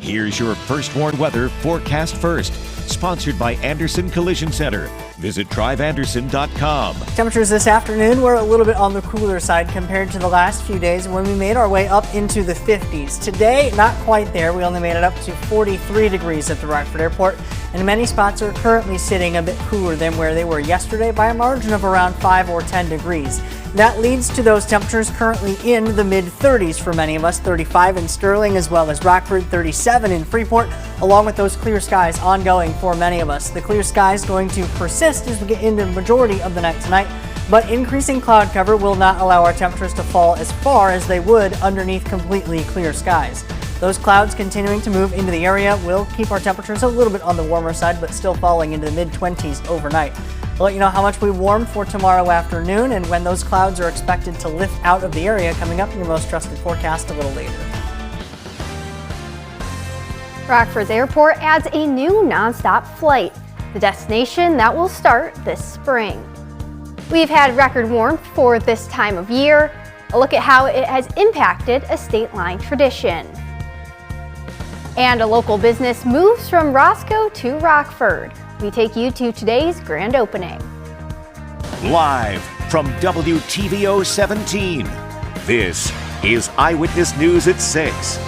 Here's your First Warn Weather Forecast First, sponsored by Anderson Collision Center. Visit driveanderson.com. Temperatures this afternoon were a little bit on the cooler side compared to the last few days when we made our way up into the 50s. Today, not quite there. We only made it up to 43 degrees at the Rockford Airport, and many spots are currently sitting a bit cooler than where they were yesterday by a margin of around 5 or 10 degrees. That leads to those temperatures currently in the mid-30s for many of us, 35 in Sterling as well as Rockford, 37 in Freeport, along with those clear skies ongoing for many of us. The clear skies going to persist as we get into the majority of the night tonight, but increasing cloud cover will not allow our temperatures to fall as far as they would underneath completely clear skies. Those clouds continuing to move into the area will keep our temperatures a little bit on the warmer side, but still falling into the mid-20s overnight. We'll let you know how much we warm for tomorrow afternoon and when those clouds are expected to lift out of the area coming up in your most trusted forecast a little later. Rockford's airport adds a new nonstop flight, the destination that will start this spring. We've had record warmth for this time of year. A look at how it has impacted a state line tradition. And a local business moves from Roscoe to Rockford. We take you to today's grand opening. Live from WTVO 17, this is Eyewitness News at 6.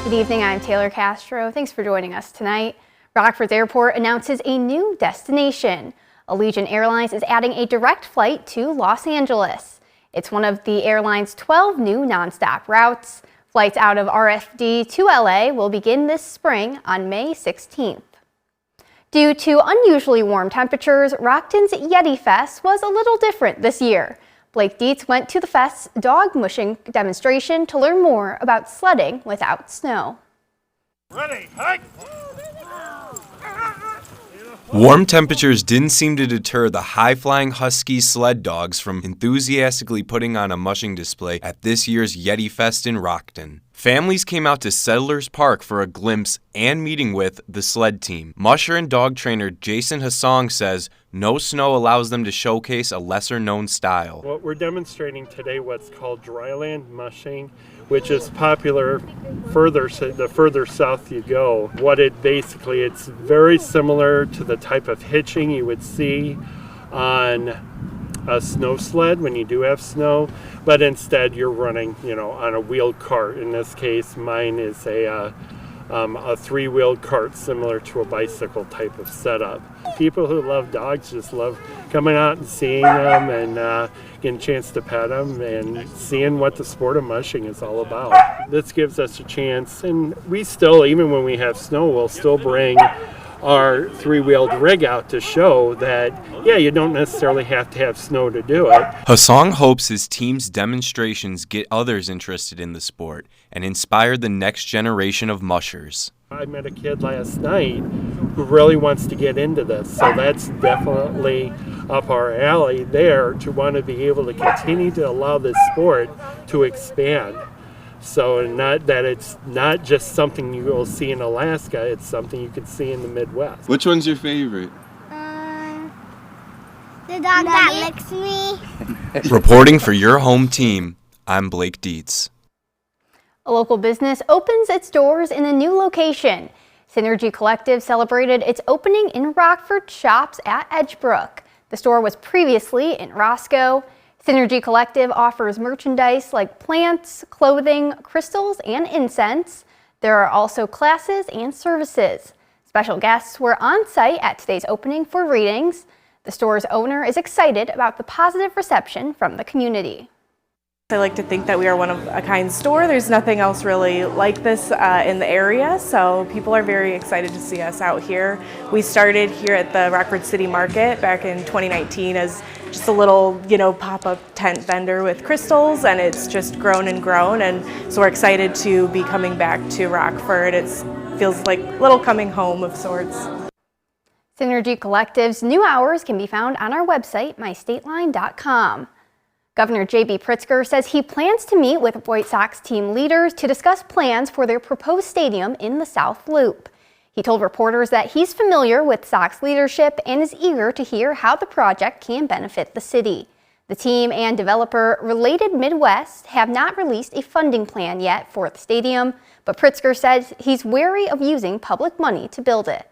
Good evening, I'm Taylor Castro. Thanks for joining us tonight. Rockford's airport announces a new destination. Allegiant Airlines is adding a direct flight to Los Angeles. It's one of the airline's 12 new nonstop routes. Flights out of RFD to LA will begin this spring on May 16th. Due to unusually warm temperatures, Rockton's Yeti Fest was a little different this year. Blake Dietz went to the Fest's dog mushing demonstration to learn more about sledding without snow. Ready, hike! Warm temperatures didn't seem to deter the high-flying husky sled dogs from enthusiastically putting on a mushing display at this year's Yeti Fest in Rockton. Families came out to Settlers Park for a glimpse and meeting with the sled team. Musher and dog trainer Jason Hassong says no snow allows them to showcase a lesser-known style. What we're demonstrating today, what's called dryland mushing, which is popular the further south you go. It's very similar to the type of hitching you would see on a snow sled when you do have snow, but instead you're running, on a wheeled cart. In this case, mine is a three-wheeled cart similar to a bicycle type of setup. People who love dogs just love coming out and seeing them and getting a chance to pet them and seeing what the sport of mushing is all about. This gives us a chance, and we still, even when we have snow, we'll still bring our three-wheeled rig out to show that, you don't necessarily have to have snow to do it. Hassong hopes his team's demonstrations get others interested in the sport and inspire the next generation of mushers. I met a kid last night who really wants to get into this, so that's definitely up our alley there to want to be able to continue to allow this sport to expand. So not that it's not just something you will see in Alaska, it's something you can see in the Midwest. Which one's your favorite? The dog that licks me. Reporting for your home team, I'm Blake Dietz. A local business opens its doors in a new location. Synergy Collective celebrated its opening in Rockford Shops at Edgebrook. The store was previously in Roscoe. Synergy Collective offers merchandise like plants, clothing, crystals, and incense. There are also classes and services. Special guests were on site at today's opening for readings. The store's owner is excited about the positive reception from the community. I like to think that we are one of a kind store. There's nothing else really like this in the area, so people are very excited to see us out here. We started here at the Rockford City Market back in 2019 as just a little, pop-up tent vendor with crystals, and it's just grown and grown, and so we're excited to be coming back to Rockford. It feels like a little coming home of sorts. Synergy Collective's new hours can be found on our website, mystateline.com. Governor J.B. Pritzker says he plans to meet with White Sox team leaders to discuss plans for their proposed stadium in the South Loop. He told reporters that he's familiar with Sox leadership and is eager to hear how the project can benefit the city. The team and developer Related Midwest have not released a funding plan yet for the stadium, But Pritzker says he's wary of using public money to build it.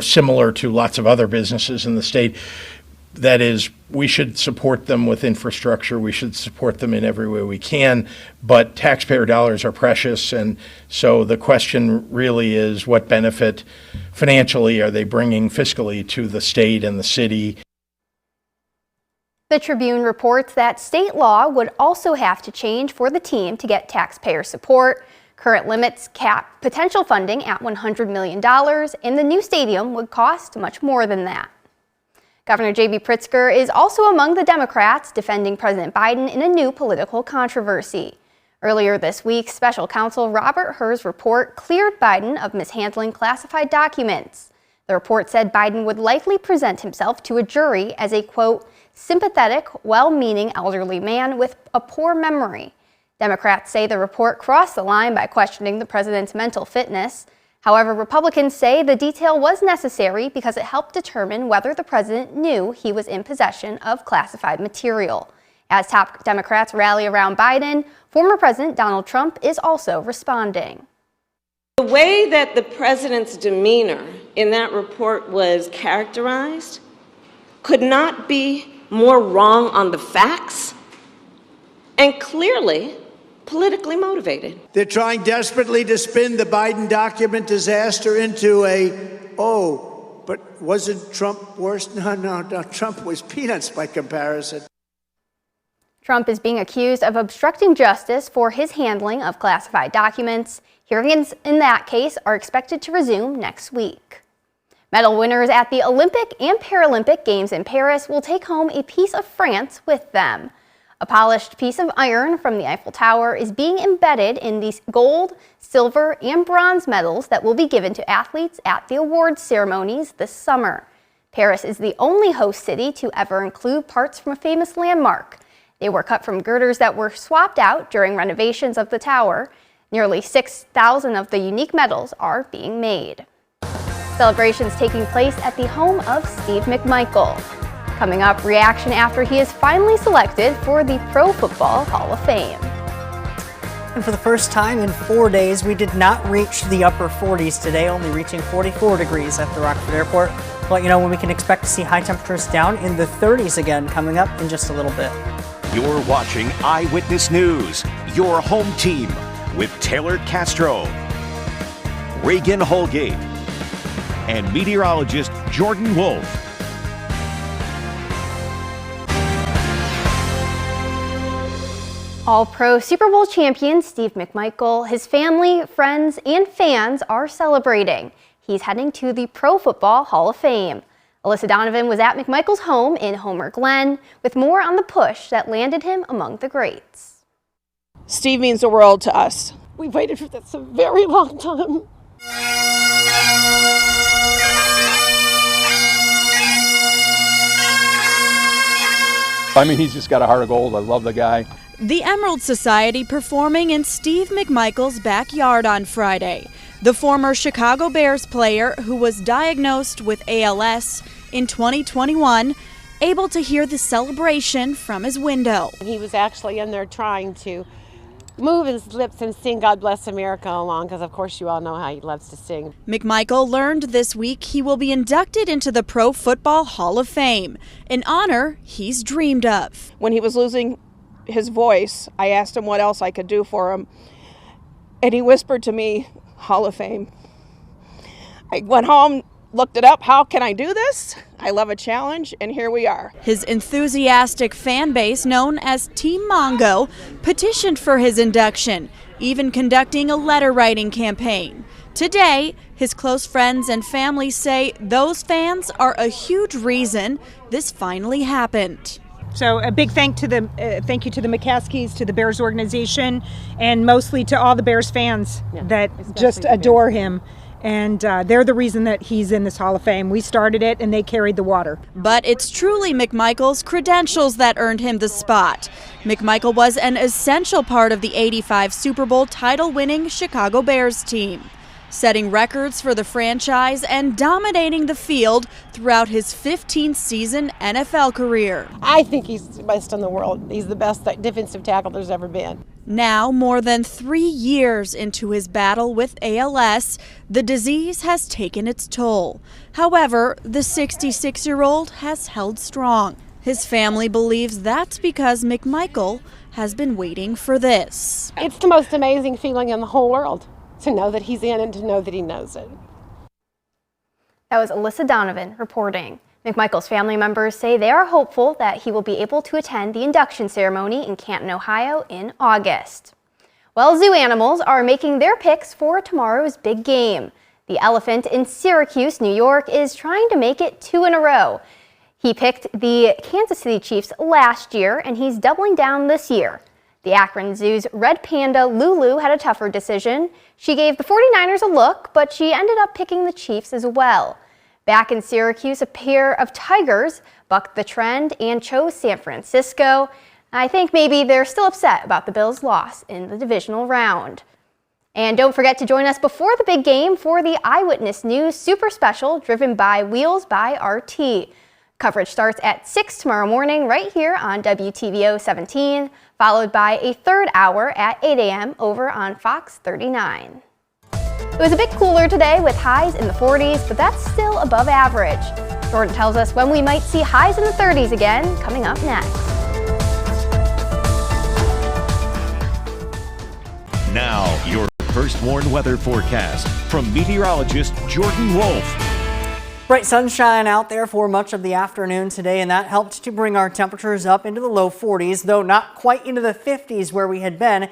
Similar to lots of other businesses in the state, that is, we should support them with infrastructure. We should support them in every way we can, but taxpayer dollars are precious, and so the question really is, what benefit financially are they bringing fiscally to the state and the city? The Tribune reports that state law would also have to change for the team to get taxpayer support. Current limits cap potential funding at $100 million, and the new stadium would cost much more than that. Governor J.B. Pritzker is also among the Democrats defending President Biden in a new political controversy. Earlier this week, special counsel Robert Hur's report cleared Biden of mishandling classified documents. The report said Biden would likely present himself to a jury as a, quote, sympathetic, well-meaning elderly man with a poor memory. Democrats say the report crossed the line by questioning the president's mental fitness. However, Republicans say the detail was necessary because it helped determine whether the president knew he was in possession of classified material. As top Democrats rally around Biden, former President Donald Trump is also responding. The way that the president's demeanor in that report was characterized could not be more wrong on the facts and clearly politically motivated. They're trying desperately to spin the Biden document disaster into but wasn't Trump worse? No, Trump was peanuts by comparison. Trump is being accused of obstructing justice for his handling of classified documents. Hearings in that case are expected to resume next week. Medal winners at the Olympic and Paralympic Games in Paris will take home a piece of France with them. A polished piece of iron from the Eiffel Tower is being embedded in these gold, silver, and bronze medals that will be given to athletes at the awards ceremonies this summer. Paris is the only host city to ever include parts from a famous landmark. They were cut from girders that were swapped out during renovations of the tower. Nearly 6,000 of the unique medals are being made. Celebrations taking place at the home of Steve McMichael. Coming up, reaction after he is finally selected for the Pro Football Hall of Fame. And for the first time in 4 days, we did not reach the upper 40s today, only reaching 44 degrees at the Rockford Airport. But when we can expect to see high temperatures down in the 30s again coming up in just a little bit. You're watching Eyewitness News, your home team with Taylor Castro, Reagan Holgate, and meteorologist Jordan Wolf. All-Pro Super Bowl champion Steve McMichael, his family, friends, and fans are celebrating. He's heading to the Pro Football Hall of Fame. Alyssa Donovan was at McMichael's home in Homer Glen with more on the push that landed him among the greats. Steve means the world to us. We've waited for this a very long time. He's just got a heart of gold. I love the guy. The Emerald Society performing in Steve McMichael's backyard on Friday. The former Chicago Bears player who was diagnosed with ALS in 2021, able to hear the celebration from his window. He was actually in there trying to move his lips and sing God Bless America along, because of course you all know how he loves to sing. McMichael learned this week he will be inducted into the Pro Football Hall of Fame, an honor he's dreamed of. When he was losing his voice, I asked him what else I could do for him, and he whispered to me, Hall of Fame. I went home, looked it up. How can I do this? I love a challenge, and here we are. His enthusiastic fan base, known as Team Mongo, petitioned for his induction, even conducting a letter-writing campaign. Today, his close friends and family say those fans are a huge reason this finally happened. So a big thank you to the McCaskies, to the Bears organization, and mostly to all the Bears fans that just adore him. And they're the reason that he's in this Hall of Fame. We started it, and they carried the water. But it's truly McMichael's credentials that earned him the spot. McMichael was an essential part of the '85 Super Bowl title-winning Chicago Bears team. setting records for the franchise and dominating the field throughout his 15th-season NFL career. I think he's the best in the world. He's the best defensive tackle there's ever been. Now, more than 3 years into his battle with ALS, the disease has taken its toll. However, the 66-year-old has held strong. His family believes that's because McMichael has been waiting for this. It's the most amazing feeling in the whole world to know that he's in and to know that he knows it. That was Alyssa Donovan reporting. McMichael's family members say they are hopeful that he will be able to attend the induction ceremony in Canton, Ohio in August. Well, zoo animals are making their picks for tomorrow's big game. The elephant in Syracuse, New York, is trying to make it 2 in a row. He picked the Kansas City Chiefs last year, and he's doubling down this year. The Akron Zoo's red panda Lulu had a tougher decision. She gave the 49ers a look, but she ended up picking the Chiefs as well. Back in Syracuse, a pair of tigers bucked the trend and chose San Francisco. I think maybe they're still upset about the Bills' loss in the divisional round. And don't forget to join us before the big game for the Eyewitness News Super Special driven by Wheels by RT. Coverage starts at 6 tomorrow morning right here on WTVO 17, followed by a third hour at 8 a.m. over on Fox 39. It was a bit cooler today with highs in the 40s, but that's still above average. Jordan tells us when we might see highs in the 30s again, coming up next. Now, your first warned weather forecast from meteorologist Jordan Wolf. Bright sunshine out there for much of the afternoon today, and that helped to bring our temperatures up into the low 40s, though not quite into the 50s where we had been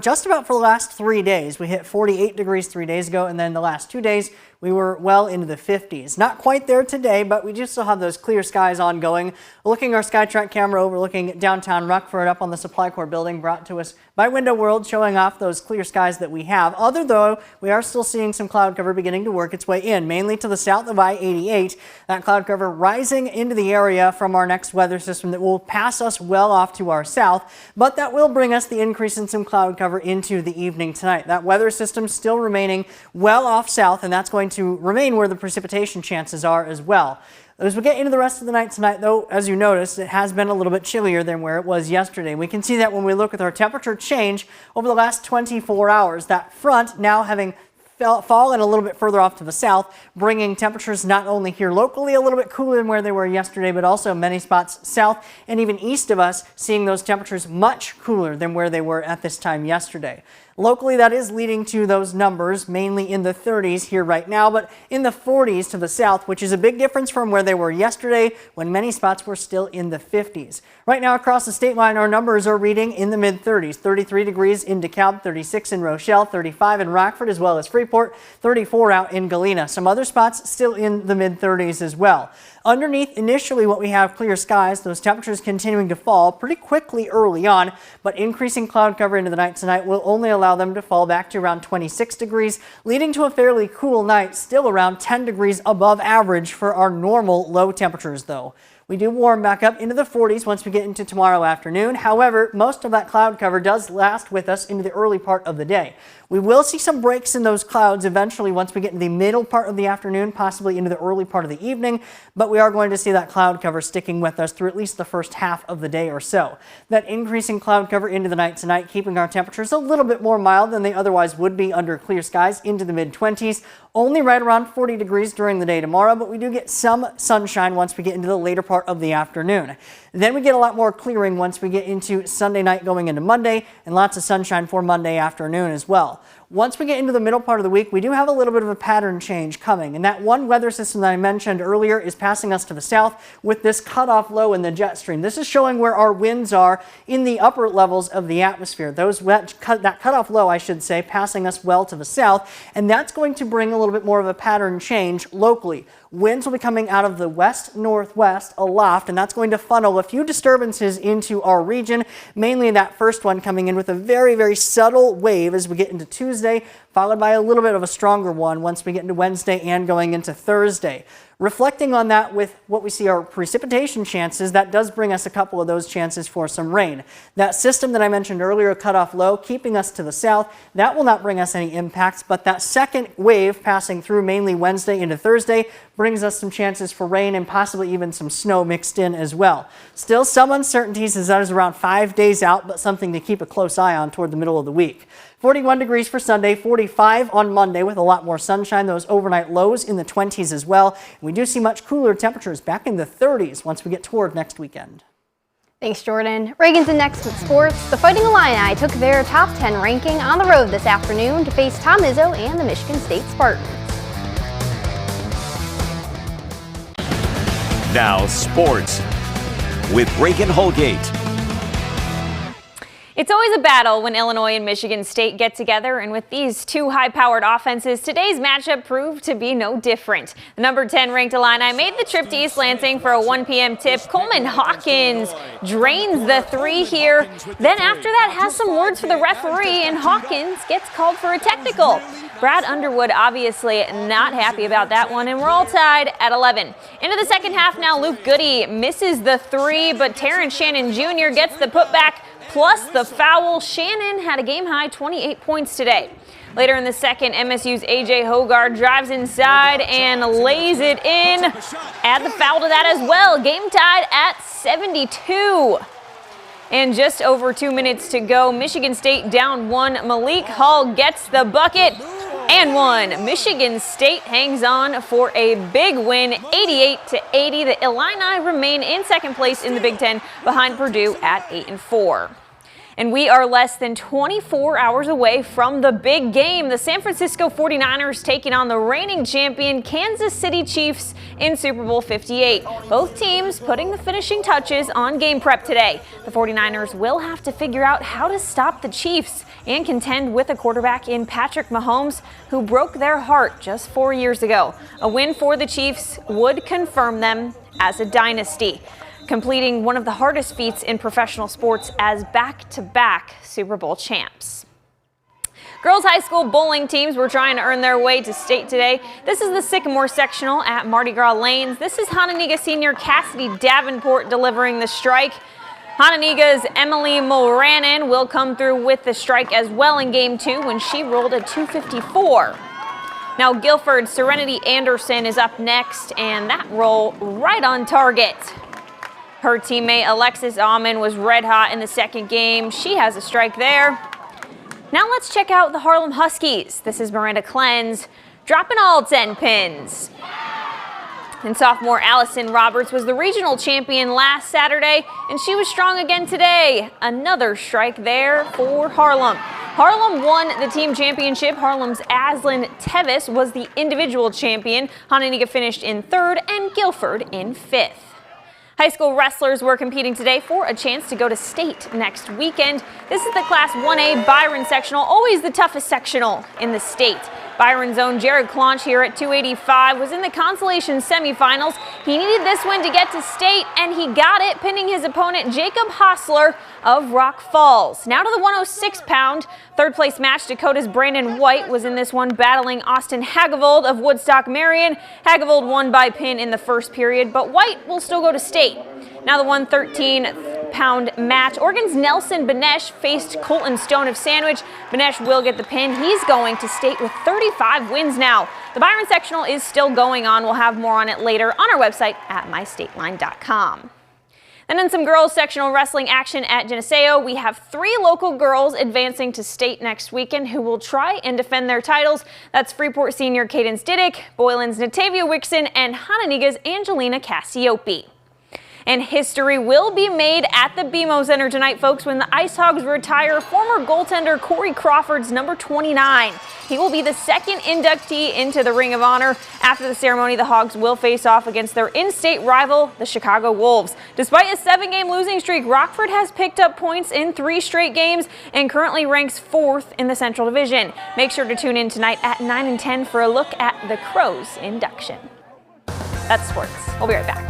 just about for the last 3 days. We hit 48 degrees 3 days ago, and then the last 2 days we were well into the 50s. Not quite there today, but we do still have those clear skies ongoing. Looking our SkyTrack camera overlooking downtown Rockford up on the Supply Corps building, brought to us by Window World, showing off those clear skies that we have. Other though, we are still seeing some cloud cover beginning to work its way in, mainly to the south of I-88. That cloud cover rising into the area from our next weather system that will pass us well off to our south, but that will bring us the increase in some cloud cover into the evening tonight. That weather system still remaining well off south, and that's going to remain where the precipitation chances are as well. As we get into the rest of the night tonight, though, as you notice, it has been a little bit chillier than where it was yesterday. We can see that when we look at our temperature change over the last 24 hours. That front now having fallen a little bit further off to the south, bringing temperatures not only here locally a little bit cooler than where they were yesterday, but also many spots south and even east of us, seeing those temperatures much cooler than where they were at this time yesterday. Locally, that is leading to those numbers, mainly in the 30s here right now, but in the 40s to the south, which is a big difference from where they were yesterday when many spots were still in the 50s. Right now across the state line, our numbers are reading in the mid-30s. 33 degrees in DeKalb, 36 in Rochelle, 35 in Rockford, as well as Freeport, 34 out in Galena. Some other spots still in the mid-30s as well. Underneath, initially what we have clear skies, those temperatures continuing to fall pretty quickly early on, but increasing cloud cover into the night tonight will only allow them to fall back to around 26 degrees, leading to a fairly cool night, still around 10 degrees above average for our normal low temperatures though. We do warm back up into the 40s once we get into tomorrow afternoon. However, most of that cloud cover does last with us into the early part of the day. We will see some breaks in those clouds eventually once we get into the middle part of the afternoon, possibly into the early part of the evening, but we are going to see that cloud cover sticking with us through at least the first half of the day or so. That increasing cloud cover into the night tonight, keeping our temperatures a little bit more mild than they otherwise would be under clear skies into the mid-20s. Only right around 40 degrees during the day tomorrow, but we do get some sunshine once we get into the later part of the afternoon. Then we get a lot more clearing once we get into Sunday night going into Monday, and lots of sunshine for Monday afternoon as well. Once we get into the middle part of the week, we do have a little bit of a pattern change coming, and that one weather system that I mentioned earlier is passing us to the south with this cutoff low in the jet stream. This is showing where our winds are in the upper levels of the atmosphere. That cutoff low, I should say, passing us well to the south, and that's going to bring a little bit more of a pattern change locally. Winds will be coming out of the west-northwest aloft, and that's going to funnel a few disturbances into our region, mainly that first one coming in with a very, very subtle wave as we get into Tuesday, followed by a little bit of a stronger one once we get into Wednesday and going into Thursday. Reflecting on that with what we see are precipitation chances, that does bring us a couple of those chances for some rain. That system that I mentioned earlier, cut off low, keeping us to the south, that will not bring us any impacts, but that second wave passing through mainly Wednesday into Thursday brings us some chances for rain and possibly even some snow mixed in as well. Still some uncertainties as that is around 5 days out, but something to keep a close eye on toward the middle of the week. 41 degrees for Sunday, 45 on Monday with a lot more sunshine. Those overnight lows in the 20s as well. And we do see much cooler temperatures back in the 30s once we get toward next weekend. Thanks, Jordan. Reagan's in next with sports. The Fighting Illini took their top 10 ranking on the road this afternoon to face Tom Izzo and the Michigan State Spartans. Now sports with Reagan Holgate. It's always a battle when Illinois and Michigan State get together, and with these two high-powered offenses, today's matchup proved to be no different. The number 10 ranked Illini made the trip to East Lansing for a 1 p.m. tip. Coleman Hawkins drains the three here. Then after that has some words for the referee, and Hawkins gets called for a technical. Brad Underwood obviously not happy about that one, and we're all tied at 11. Into the second half now, Luke Goody misses the three, but Terrence Shannon Jr. gets the putback plus the foul. Shannon had a game-high 28 points today. Later in the second, MSU's A.J. Hogarth drives inside and lays it in. Add the foul to that as well. Game tied at 72. And just over 2 minutes to go. Michigan State down one. Malik Hall gets the bucket and one. Michigan State hangs on for a big win, 88-80. The Illini remain in second place in the Big Ten behind Purdue at 8-4. And we are less than 24 hours away from the big game. The San Francisco 49ers taking on the reigning champion Kansas City Chiefs in Super Bowl 58. Both teams putting the finishing touches on game prep today. The 49ers will have to figure out how to stop the Chiefs and contend with a quarterback in Patrick Mahomes, who broke their heart just 4 years ago. A win for the Chiefs would confirm them as a dynasty, completing one of the hardest feats in professional sports as back-to-back Super Bowl champs. Girls high school bowling teams were trying to earn their way to state today. This is the Sycamore sectional at Mardi Gras Lanes. This is Hononegah senior Cassidy Davenport delivering the strike. Hononegah's Emily Mulranen will come through with the strike as well in game 2 when she rolled a 254. Now Guilford's Serenity Anderson is up next, and that roll right on target. Her teammate Alexis Alman was red hot in the second game. She has a strike there. Now let's check out the Harlem Huskies. This is Miranda Clenz dropping all 10 pins. And sophomore Allison Roberts was the regional champion last Saturday, and she was strong again today. Another strike there for Harlem. Harlem won the team championship. Harlem's Aslan Tevis was the individual champion. Hononegah finished in 3rd and Guilford in 5th. High school wrestlers were competing today for a chance to go to state next weekend. This is the Class 1A Byron sectional, always the toughest sectional in the state. Byron's own Jared Claunch here at 285 was in the consolation semifinals. He needed this win to get to state, and he got it, pinning his opponent Jacob Hostler of Rock Falls. Now to the 106-pound. Third place match, Dakota's Brandon White was in this one, battling Austin Hagavold of Woodstock Marion. Hagavold won by pin in the first period, but White will still go to state. Now the 113-pound match. Oregon's Nelson Benesh faced Colton Stone of Sandwich. Benesh will get the pin. He's going to state with 35 wins now. The Byron sectional is still going on. We'll have more on it later on our website at mystateline.com. And in some girls sectional wrestling action at Geneseo, we have 3 local girls advancing to state next weekend who will try and defend their titles. That's Freeport senior Cadence Diddick, Boylan's Natavia Wixon, and Hononegah's Angelina Cassiope. And history will be made at the BMO Center tonight, folks, when the Ice Hogs retire former goaltender Corey Crawford's number 29. He will be the second inductee into the Ring of Honor. After the ceremony, the Hogs will face off against their in-state rival, the Chicago Wolves. Despite a 7-game losing streak, Rockford has picked up points in 3 straight games and currently ranks 4th in the Central Division. Make sure to tune in tonight at 9 and 10 for a look at the Crows induction. That's sports. We'll be right back.